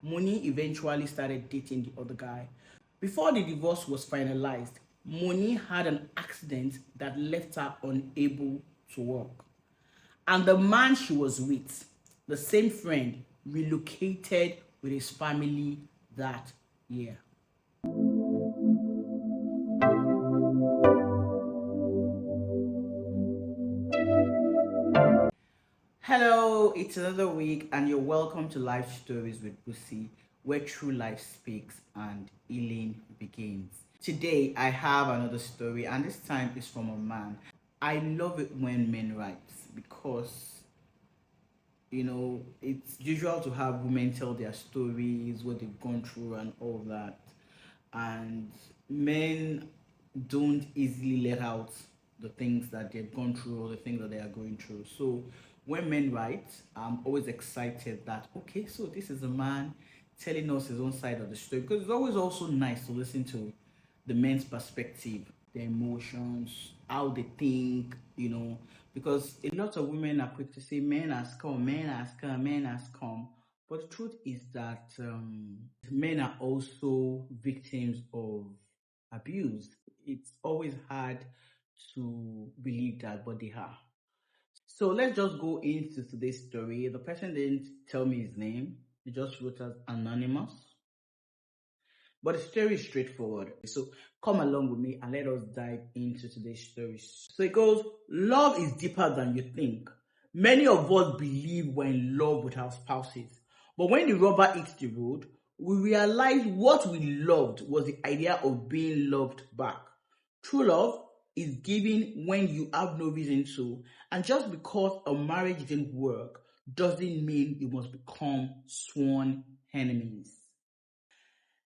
Moni eventually started dating the other guy. Before the divorce was finalized, Moni had an accident that left her unable to work. And the man she was with, the same friend, relocated with his family that year. Hello, it's another week, and you're welcome to Life Stories with Bussy, where true life speaks and healing begins. Today, I have another story, and this time is from a man. I love it when men write because it's usual to have women tell their stories, what they've gone through, and all that. And men don't easily let out the things that they've gone through or the things that they are going through. So when men write, I'm always excited that, okay, so this is a man telling us his own side of the story, because it's always also nice to listen to the men's perspective, their emotions, how they think, because a lot of women are quick to say, men has come, men has come, men has come. But the truth is that men are also victims of abuse. It's always hard to believe that, but they are. So let's just go into today's story. The person didn't tell me his name, he just wrote as anonymous. But the story is straightforward. So come along with me and let us dive into today's story. So it goes, love is deeper than you think. Many of us believe we're in love with our spouses. But when the rubber hits the road, we realize what we loved was the idea of being loved back. True love is giving when you have no reason to. And just because a marriage didn't work doesn't mean you must become sworn enemies.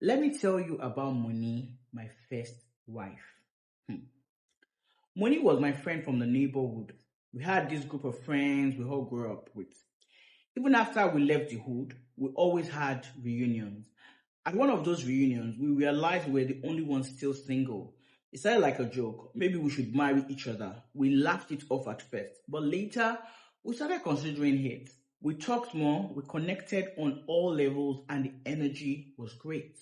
Let me tell you about Moni, my first wife. Moni was my friend from the neighborhood. We had this group of friends we all grew up with. Even after we left the hood, we always had reunions. At one of those reunions, we realized we were the only ones still single. It started like a joke. Maybe we should marry each other. We laughed it off at first, but later we started considering it. We talked more, we connected on all levels, and the energy was great.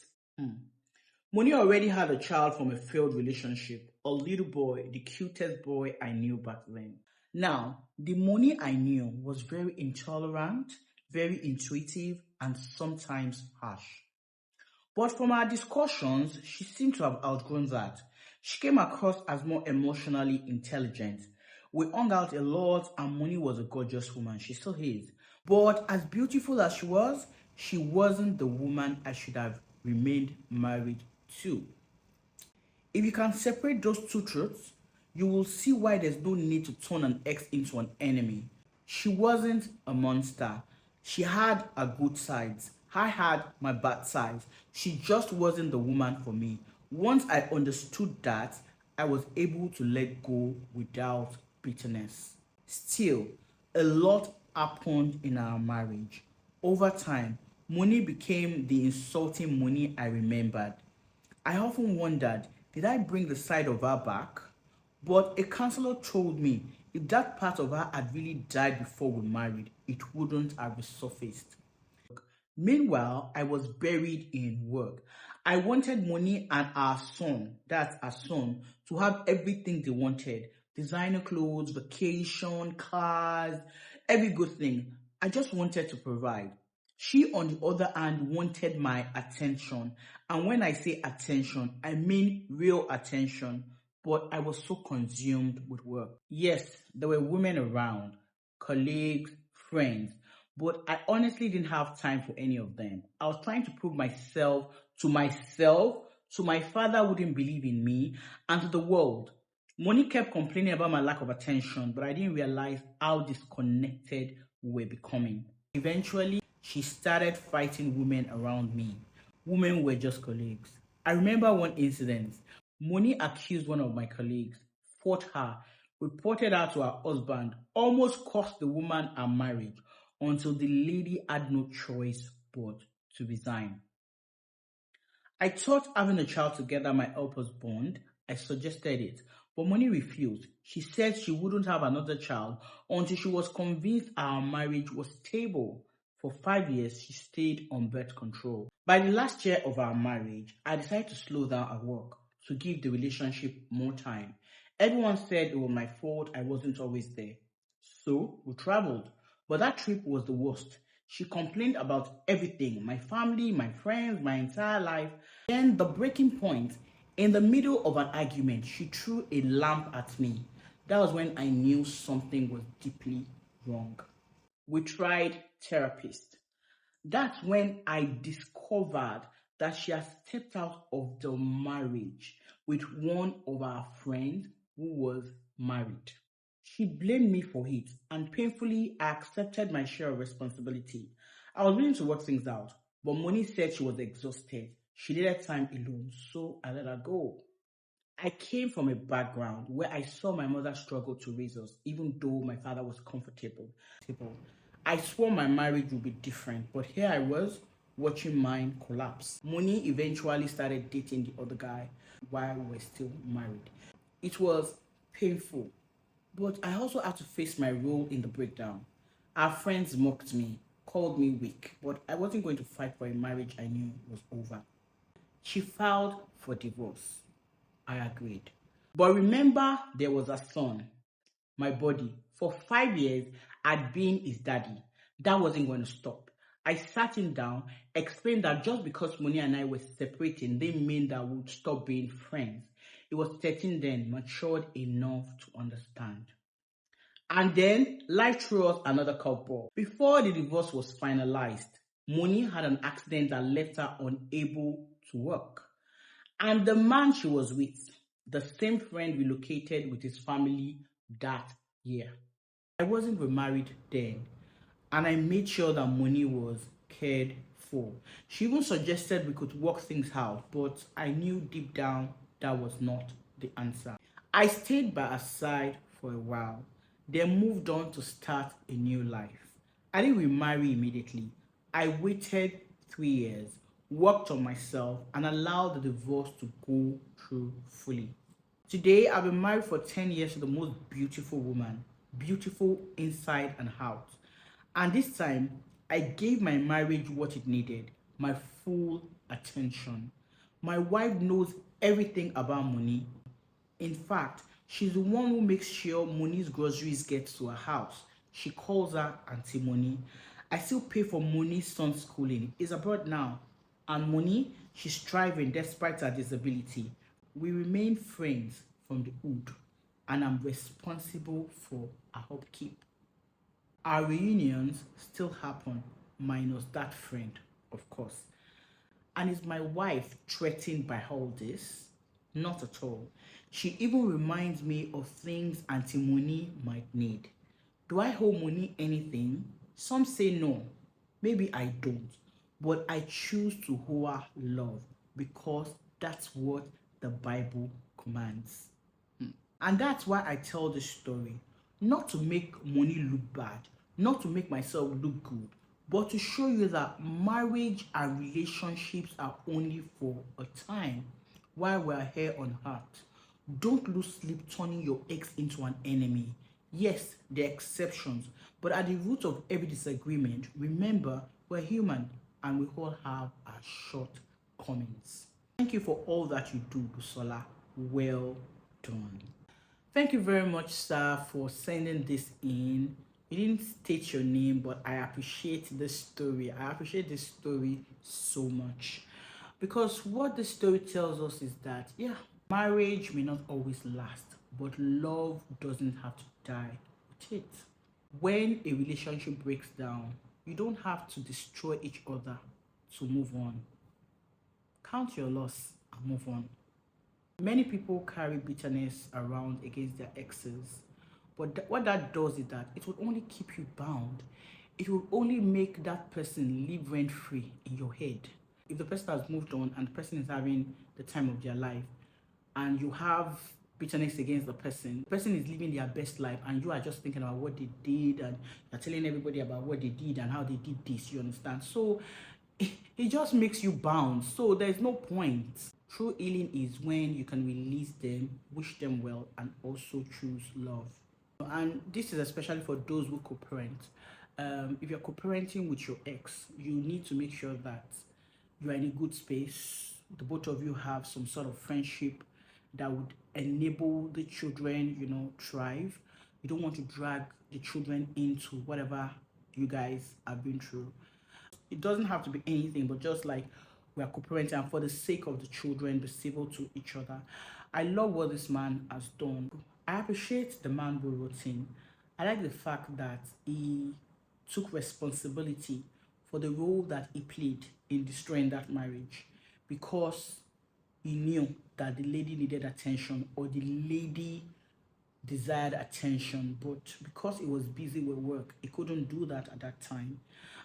Moni already had a child from a failed relationship, a little boy, the cutest boy I knew back then. Now, the Moni I knew was very intolerant, very intuitive, and sometimes harsh. But from our discussions, she seemed to have outgrown that. She came across as more emotionally intelligent. We hung out a lot, and Moni was a gorgeous woman. She still is. But as beautiful as she wasn't the woman I should have remained married to. If you can separate those two truths, you will see why there's no need to turn an ex into an enemy. She wasn't a monster. She had her good sides. I had my bad sides. She just wasn't the woman for me. Once I understood that, I was able to let go without bitterness. Still, a lot happened in our marriage. Over time, Moni became the insulting Moni I remembered. I often wondered, did I bring the side of her back? But a counselor told me if that part of her had really died before we married, it wouldn't have resurfaced. Meanwhile, I was buried in work. I wanted Moni and our son, that's our son, to have everything they wanted. Designer clothes, vacation, cars, every good thing. I just wanted to provide. She, on the other hand, wanted my attention. And when I say attention, I mean real attention. But I was so consumed with work. Yes, there were women around, colleagues, friends, but I honestly didn't have time for any of them. I was trying to prove myself, so my father wouldn't believe in me, and to the world. Moni kept complaining about my lack of attention, but I didn't realize how disconnected we were becoming. Eventually, she started fighting women around me. Women were just colleagues. I remember one incident. Moni accused one of my colleagues, fought her, reported her to her husband, almost cost the woman her marriage until the lady had no choice but to resign. I thought having a child together might help us bond. I suggested it, but Moni refused. She said she wouldn't have another child until she was convinced our marriage was stable. For 5 years, she stayed on birth control. By the last year of our marriage, I decided to slow down at work to give the relationship more time. Everyone said it was my fault I wasn't always there. So we traveled. But that trip was the worst. She complained about everything, my family, my friends, my entire life. Then the breaking point, in the middle of an argument, she threw a lamp at me. That was when I knew something was deeply wrong. We tried therapists. That's when I discovered that she had stepped out of the marriage with one of our friends who was married. She blamed me for it, and painfully, I accepted my share of responsibility. I was willing to work things out, but Moni said she was exhausted. She needed time alone, so I let her go. I came from a background where I saw my mother struggle to raise us, even though my father was comfortable. I swore my marriage would be different, but here I was watching mine collapse. Moni eventually started dating the other guy while we were still married. It was painful, but I also had to face my role in the breakdown. Our friends mocked me, called me weak, but I wasn't going to fight for a marriage I knew was over. She filed for divorce. I agreed. But remember, there was a son, my body. For 5 years, I'd been his daddy. That wasn't going to stop. I sat him down, explained that just because Moni and I were separating didn't mean that we would stop being friends. He was 13 then, matured enough to understand. And then life threw us another curveball. Before the divorce was finalized, Moni had an accident that left her unable to work. And the man she was with, the same friend relocated with his family that year. I wasn't remarried then, and I made sure that Moni was cared for. She even suggested we could work things out, but I knew deep down that was not the answer. I stayed by her side for a while, then moved on to start a new life. I didn't remarry immediately. I waited 3 years, worked on myself, and allowed the divorce to go through fully. Today, I've been married for 10 years to the most beautiful woman, beautiful inside and out. And this time, I gave my marriage what it needed, my full attention. My wife knows everything about money. In fact, she's the one who makes sure Moni's groceries get to her house. She calls her Auntie Moni. I still pay for Moni's son's schooling. He's abroad now. And Moni, she's thriving despite her disability. We remain friends from the hood, and I'm responsible for her upkeep. Our reunions still happen, minus that friend, of course. And is my wife threatened by all this? Not at all. She even reminds me of things Auntie Moni might need. Do I owe Moni anything? Some say no. Maybe I don't. But I choose to owe her love because that's what the Bible commands. And that's why I tell this story. Not to make Moni look bad, not to make myself look good, but to show you that marriage and relationships are only for a time while we're here on earth. Don't lose sleep turning your ex into an enemy. Yes, there are exceptions, but at the root of every disagreement, remember we're human and we all have our shortcomings. Thank you for all that you do, Busola. Well done. Thank you very much, sir, for sending this in. You didn't state your name, but I appreciate this story. I appreciate this story so much. Because what this story tells us is that, yeah, marriage may not always last, but love doesn't have to die with it. When a relationship breaks down, you don't have to destroy each other to move on. Count your loss and move on. Many people carry bitterness around against their exes, but what that does is that it will only keep you bound. It will only make that person live rent free in your head. If the person has moved on and the person is having the time of their life, and you have bitterness against the person is living their best life, and you are just thinking about what they did, and you're telling everybody about what they did and how they did this, you understand? So it just makes you bound. So there's no point. True healing is when you can release them, wish them well, and also choose love. And this is especially for those who co-parent. if you're co-parenting with your ex, you need to make sure that you are in a good space. The both of you have some sort of friendship that would enable the children, thrive. You don't want to drag the children into whatever you guys have been through. It doesn't have to be anything, but just like we are co-parenting, and for the sake of the children, be civil to each other. I love what this man has done. I appreciate the man who wrote in. I like the fact that he took responsibility for the role that he played in destroying that marriage, because he knew that the lady needed attention, or the lady desired attention, but because he was busy with work, he couldn't do that at that time.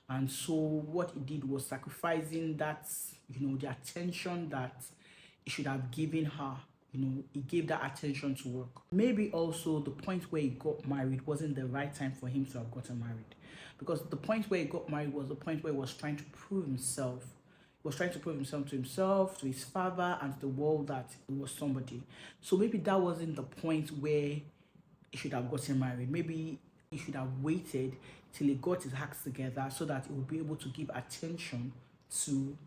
And so what he did was sacrificing that, the attention that he should have given her. He gave that attention to work. Maybe also the point where he got married wasn't the right time for him to have gotten married, because the point where he got married was the point where he was trying to prove himself. He was trying to prove himself, to his father, and to the world that he was somebody. So maybe that wasn't the point where he should have gotten married. Maybe he should have waited till he got his acts together so that he would be able to give attention to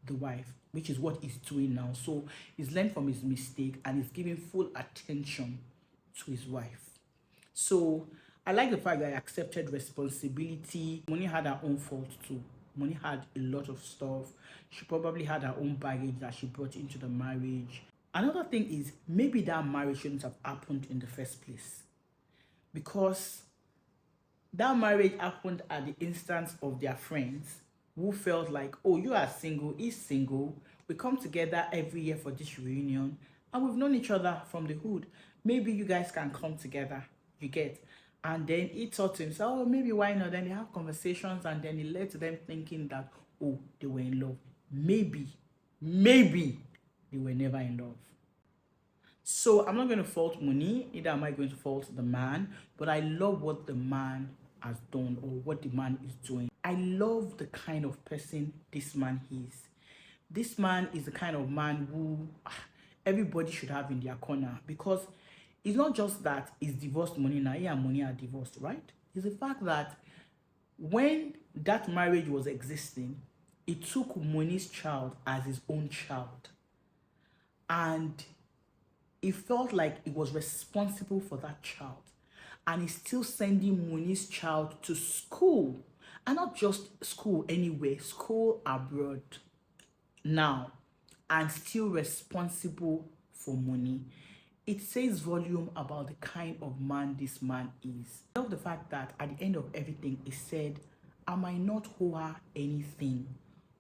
the wife, which is what he's doing now. So he's learned from his mistake and he's giving full attention to his wife. So I like the fact that he accepted responsibility. Moni had her own fault too. Moni had a lot of stuff. She probably had her own baggage that she brought into the marriage. Another thing is, maybe that marriage shouldn't have happened in the first place, because that marriage happened at the instance of their friends who felt like, oh, you are single, he's single, we come together every year for this reunion, and we've known each other from the hood. Maybe you guys can come together, you get. And then he thought to himself, oh, maybe why not? Then they have conversations, and then it led to them thinking that, oh, they were in love. Maybe they were never in love. So I'm not going to fault Moni, neither am I going to fault the man, but I love what the man has done, or what the man is doing. I love the kind of person this man is. This man is the kind of man who everybody should have in their corner, because it's not just that he's divorced Moni now, he and Moni are divorced, right? It's the fact that when that marriage was existing, he took Moni's child as his own child, and he felt like he was responsible for that child, and he's still sending Moni's child to school, and not just school anywhere, school abroad now, and still responsible for Moni. It says volume about the kind of man this man is. I love the fact that at the end of everything, he said, I might not owe her anything,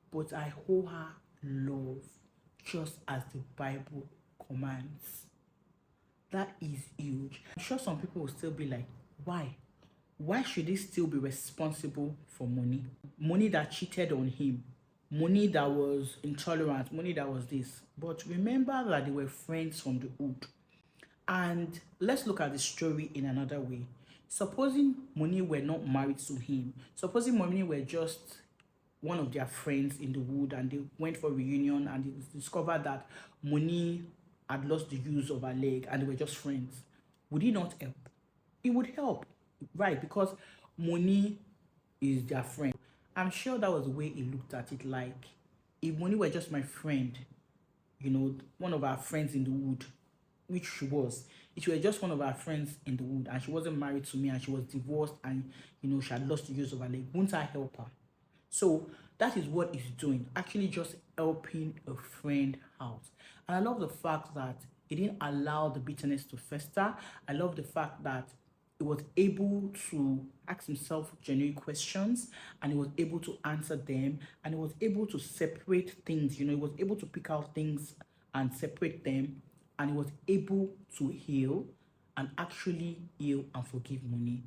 but I owe her love, just as the Bible commands. That is huge. I'm sure some people will still be like, why? Why should he still be responsible for Moni? Moni that cheated on him, Moni that was intolerant, Moni that was this. But remember that they were friends from the hood. And let's look at the story in another way. Supposing Moni were not married to him, supposing Moni were just one of their friends in the wood, and they went for a reunion, and they discovered that Moni had lost the use of her leg, and they were just friends, would he not help? He would help, right? Because Moni is their friend. I'm sure that was the way he looked at it. Like, if Moni were just my friend, one of our friends in the wood, which she was, if she were just one of our friends in the wood and she wasn't married to me and she was divorced and she had lost the use of her leg, wouldn't I help her? So that is what he's doing, actually just helping a friend out. And I love the fact that he didn't allow the bitterness to fester. I love the fact that he was able to ask himself genuine questions, and he was able to answer them, and he was able to separate things. He was able to pick out things and separate them, and he was able to heal and actually heal and forgive Moni.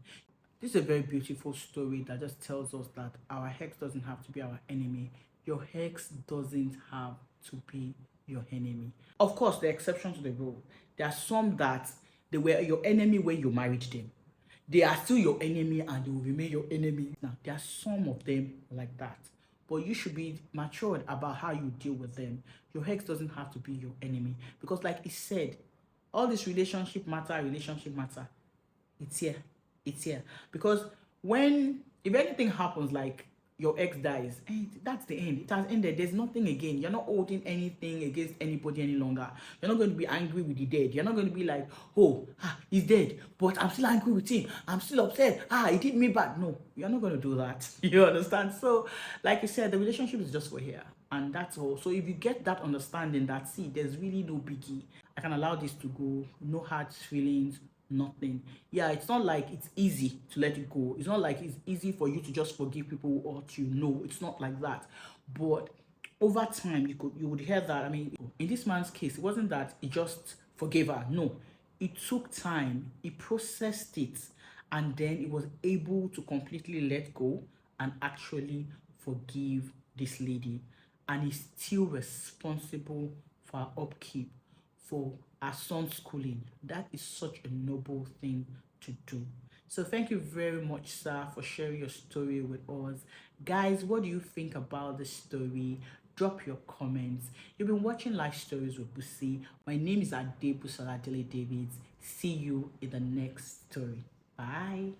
This is a very beautiful story that just tells us that our ex doesn't have to be our enemy. Your ex doesn't have to be your enemy. Of course, there are exceptions to the rule. There are some that they were your enemy when you married them. They are still your enemy and they will remain your enemy. Now, there are some of them like that. But you should be matured about how you deal with them. Your ex doesn't have to be your enemy. Because like he said, all this relationship matter. It's here. Because when if anything happens, like your ex dies, and that's the end. It has ended. There's nothing again. You're not holding anything against anybody any longer. You're not going to be angry with the dead. You're not going to be like, oh, he's dead, but I'm still angry with him. I'm still upset. He did me bad. No, you're not going to do that. You understand? So, like you said, the relationship is just for here, and that's all. So if you get that understanding that, see, there's really no biggie. I can allow this to go. No hard feelings, nothing. Yeah, it's not like it's easy to let it go. It's not like it's easy for you to just forgive people who hurt you. No, it's not like that. But over time, you would hear that. I mean, in this man's case, it wasn't that he just forgave her. No, it took time. He processed it, and then he was able to completely let go and actually forgive this lady. And he's still responsible for her upkeep, for our son's schooling. That is such a noble thing to do. So thank you very much, sir, for sharing your story with us. Guys, what do you think about the story? Drop your comments. You've been watching Life Stories with Bussy. My name is Adebusola Dele Davids. See you in the next story. Bye.